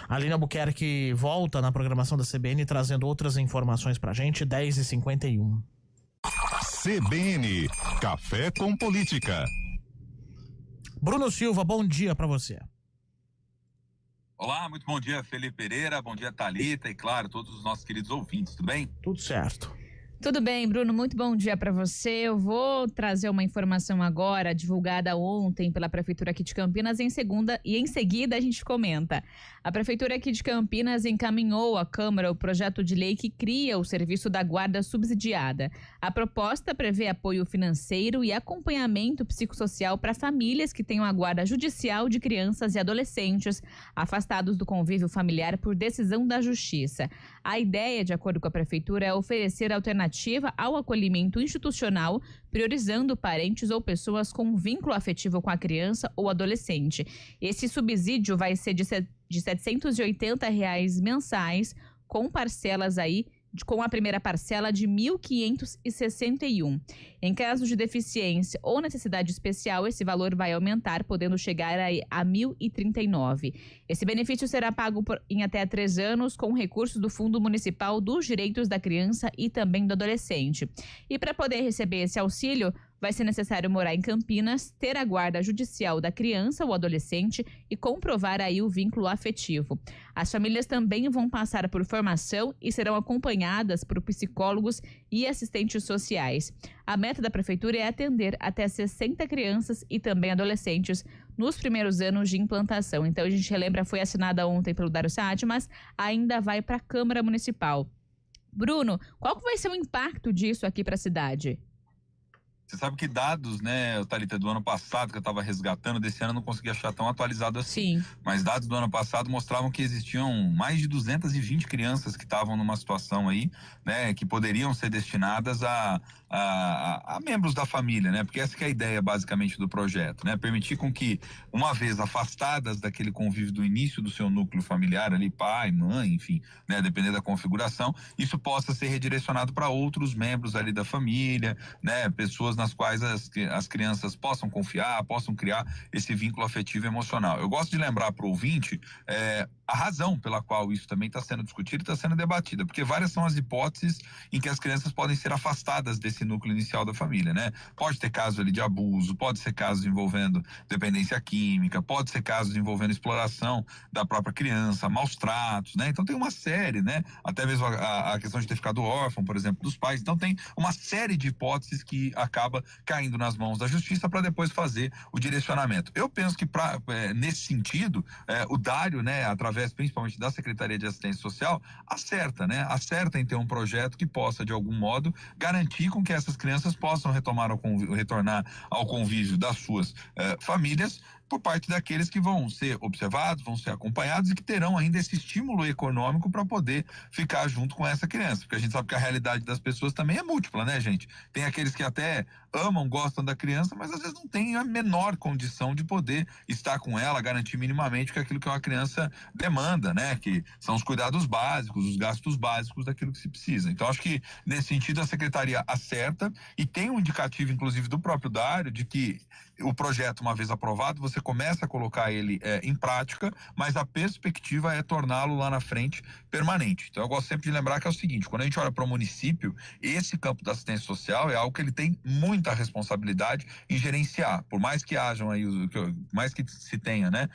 Aline Albuquerque volta na programação da CBN trazendo outras informações pra gente, 10h51. CBN, Café com Política. Bruno Silva, bom dia pra você. Olá, muito bom dia, Felipe Pereira, bom dia, Thalita e, claro, todos os nossos queridos ouvintes, tudo bem? Tudo certo. Tudo bem, Bruno, muito bom dia para você. Eu vou trazer uma informação agora, divulgada ontem pela Prefeitura aqui de Campinas, em seguida a gente comenta. A Prefeitura aqui de Campinas encaminhou à Câmara o projeto de lei que cria o serviço da guarda subsidiada. A proposta prevê apoio financeiro e acompanhamento psicossocial para famílias que tenham a guarda judicial de crianças e adolescentes afastados do convívio familiar por decisão da Justiça. A ideia, de acordo com a Prefeitura, é oferecer alternativa ao acolhimento institucional, priorizando parentes ou pessoas com vínculo afetivo com a criança ou adolescente. Esse subsídio vai ser de R$ 780 mensais, com parcelas com a primeira parcela de R$ 1.561. Em caso de deficiência ou necessidade especial, esse valor vai aumentar, podendo chegar a R$ 1.039. Esse benefício será pago em até 3 anos com recursos do Fundo Municipal dos Direitos da Criança e também do Adolescente. E para poder receber esse auxílio, vai ser necessário morar em Campinas, ter a guarda judicial da criança ou adolescente e comprovar aí o vínculo afetivo. As famílias também vão passar por formação e serão acompanhadas por psicólogos e assistentes sociais. A meta da Prefeitura é atender até 60 crianças e também adolescentes nos primeiros anos de implantação. Então, a gente relembra, foi assinada ontem pelo Dário Saad, mas ainda vai para a Câmara Municipal. Bruno, qual que vai ser o impacto disso aqui para a cidade? Você sabe que dados, né, Thalita, do ano passado que eu estava resgatando, desse ano eu não consegui achar tão atualizado assim. Sim. Mas dados do ano passado mostravam que existiam mais de 220 crianças que estavam numa situação aí, né, que poderiam ser destinadas a membros da família, né, porque essa que é a ideia basicamente do projeto, né, permitir com que, uma vez afastadas daquele convívio do início do seu núcleo familiar ali, pai, mãe, enfim, né, dependendo da configuração, isso possa ser redirecionado para outros membros ali da família, né, pessoas nas quais as crianças possam confiar, possam criar esse vínculo afetivo e emocional. Eu gosto de lembrar para o ouvinte a razão pela qual isso também está sendo discutido e está sendo debatida, porque várias são as hipóteses em que as crianças podem ser afastadas desse núcleo inicial da família, né? Pode ter casos ali de abuso, pode ser casos envolvendo dependência química, pode ser casos envolvendo exploração da própria criança, maus tratos, né? Então tem uma série, né? Até mesmo a questão de ter ficado órfão, por exemplo, dos pais. Então tem uma série de hipóteses que acaba caindo nas mãos da Justiça para depois fazer o direcionamento. Eu penso que nesse sentido, o Dário, né, através principalmente da Secretaria de Assistência Social, acerta em ter um projeto que possa, de algum modo, garantir com que essas crianças possam retornar ao convívio das suas famílias, por parte daqueles que vão ser observados, vão ser acompanhados e que terão ainda esse estímulo econômico para poder ficar junto com essa criança, porque a gente sabe que a realidade das pessoas também é múltipla, né, gente? Tem aqueles que até amam, gostam da criança, mas às vezes não tem a menor condição de poder estar com ela, garantir minimamente que aquilo que uma criança demanda, né? Que são os cuidados básicos, os gastos básicos daquilo que se precisa. Então, acho que nesse sentido a Secretaria acerta e tem um indicativo, inclusive, do próprio Dário, de que o projeto, uma vez aprovado, você começa a colocar ele em prática, mas a perspectiva é torná-lo lá na frente permanente. Então eu gosto sempre de lembrar que é o seguinte: quando a gente olha para o município, esse campo da assistência social é algo que ele tem muita responsabilidade em gerenciar, por mais que hajam aí, mais que se tenha, né,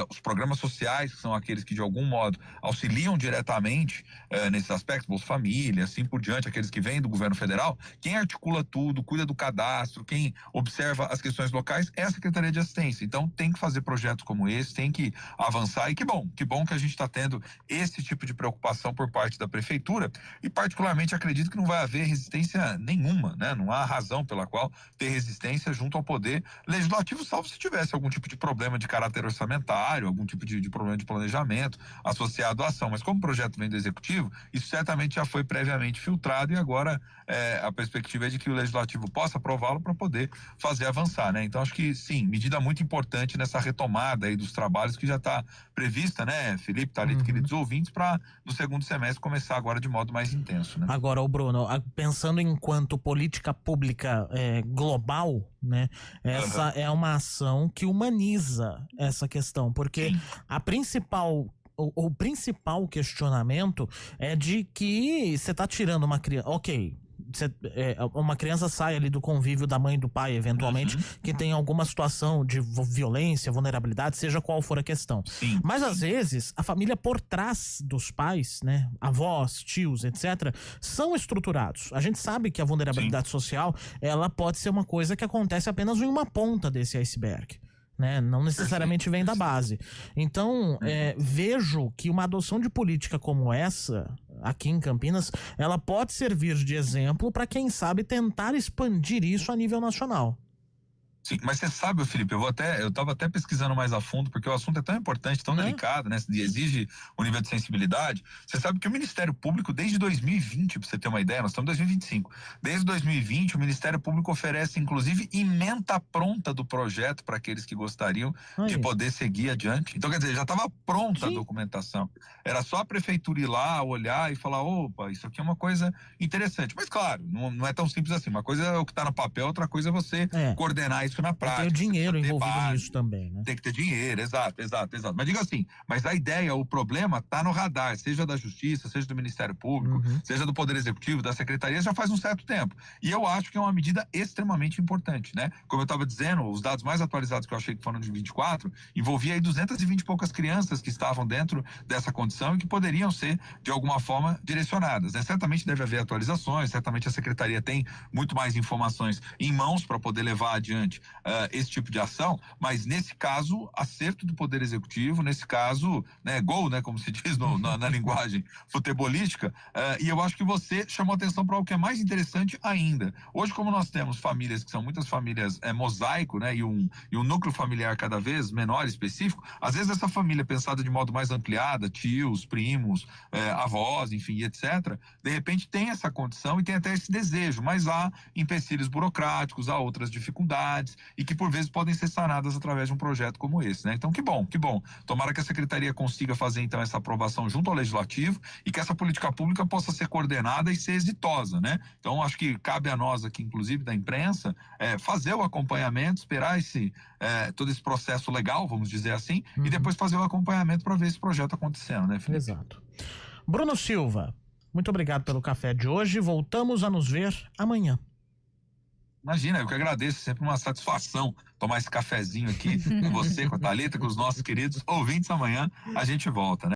os programas sociais, que são aqueles que de algum modo auxiliam diretamente nesses aspectos, Bolsa Família, assim por diante, aqueles que vêm do governo federal, quem articula tudo, cuida do cadastro, quem observa as questões locais é a Secretaria de Assistência. Então tem que fazer projetos como esse, tem que avançar, e que bom que a gente está tendo esse tipo de preocupação por parte da Prefeitura, e particularmente acredito que não vai haver resistência nenhuma, né? Não há razão pela qual ter resistência junto ao Poder Legislativo, salvo se tivesse algum tipo de problema de caráter orçamentário, algum tipo de problema de planejamento associado à ação, mas como o projeto vem do Executivo, isso certamente já foi previamente filtrado e agora a perspectiva é de que o Legislativo possa aprová-lo para poder fazer avançar, né? Então acho que sim, medida muito importante nessa retomada aí dos trabalhos que já está prevista, né, Felipe, Thalita, queridos ouvintes, para no segundo semestre começar agora de modo mais intenso, né? Agora, o Bruno, pensando enquanto política pública global, né, essa é uma ação que humaniza essa questão, porque a principal o principal questionamento é de que você tá tirando uma criança. Ok. Uma criança sai ali do convívio da mãe e do pai, eventualmente, que tem alguma situação de violência, vulnerabilidade, seja qual for a questão. Sim. Mas às vezes a família por trás dos pais, né, avós, tios, etc, são estruturados. A gente sabe que a vulnerabilidade social, ela pode ser uma coisa que acontece apenas em uma ponta desse iceberg, né? Não necessariamente vem da base. Então, vejo que uma adoção de política como essa, aqui em Campinas, ela pode servir de exemplo para quem sabe tentar expandir isso a nível nacional. Sim, mas você sabe, Felipe, eu estava até pesquisando mais a fundo, porque o assunto é tão importante, tão delicado, né? Exige um nível de sensibilidade. Você sabe que o Ministério Público, desde 2020, para você ter uma ideia, nós estamos em 2025. Desde 2020, o Ministério Público oferece, inclusive, ementa pronta do projeto para aqueles que gostariam de poder seguir adiante. Então, quer dizer, já estava pronta a documentação. Era só a prefeitura ir lá, olhar e falar, opa, isso aqui é uma coisa interessante. Mas, claro, não é tão simples assim. Uma coisa é o que está no papel, outra coisa é você coordenar isso na prática. Tem o dinheiro envolvido nisso também, né? Tem que ter dinheiro, exato. Mas diga assim, mas a ideia, o problema tá no radar, seja da Justiça, seja do Ministério Público, seja do Poder Executivo, da Secretaria, já faz um certo tempo. E eu acho que é uma medida extremamente importante, né? Como eu estava dizendo, os dados mais atualizados que eu achei que foram de 24, envolvia aí 220 e poucas crianças que estavam dentro dessa condição e que poderiam ser, de alguma forma, direcionadas, né? Certamente deve haver atualizações, certamente a Secretaria tem muito mais informações em mãos para poder levar adiante esse tipo de ação, mas nesse caso, acerto do Poder Executivo, nesse caso, né, gol, né, como se diz na linguagem futebolística, e eu acho que você chamou atenção para o que é mais interessante ainda. Hoje, como nós temos famílias que são muitas famílias mosaico, né, e um núcleo familiar cada vez menor, específico, às vezes essa família pensada de modo mais ampliada, tios, primos, avós, enfim, etc., de repente tem essa condição e tem até esse desejo, mas há empecilhos burocráticos, há outras dificuldades, e que por vezes podem ser sanadas através de um projeto como esse, né? Então, que bom. Tomara que a Secretaria consiga fazer, então, essa aprovação junto ao Legislativo e que essa política pública possa ser coordenada e ser exitosa, né? Então, acho que cabe a nós aqui, inclusive da imprensa, fazer o acompanhamento, esperar todo esse processo legal, vamos dizer assim, e depois fazer o acompanhamento para ver esse projeto acontecendo, né, Felipe? Exato. Bruno Silva, muito obrigado pelo café de hoje. Voltamos a nos ver amanhã. Imagina, eu que agradeço, sempre uma satisfação tomar esse cafezinho aqui com você, com a Thalita, com os nossos queridos ouvintes. Amanhã a gente volta, né?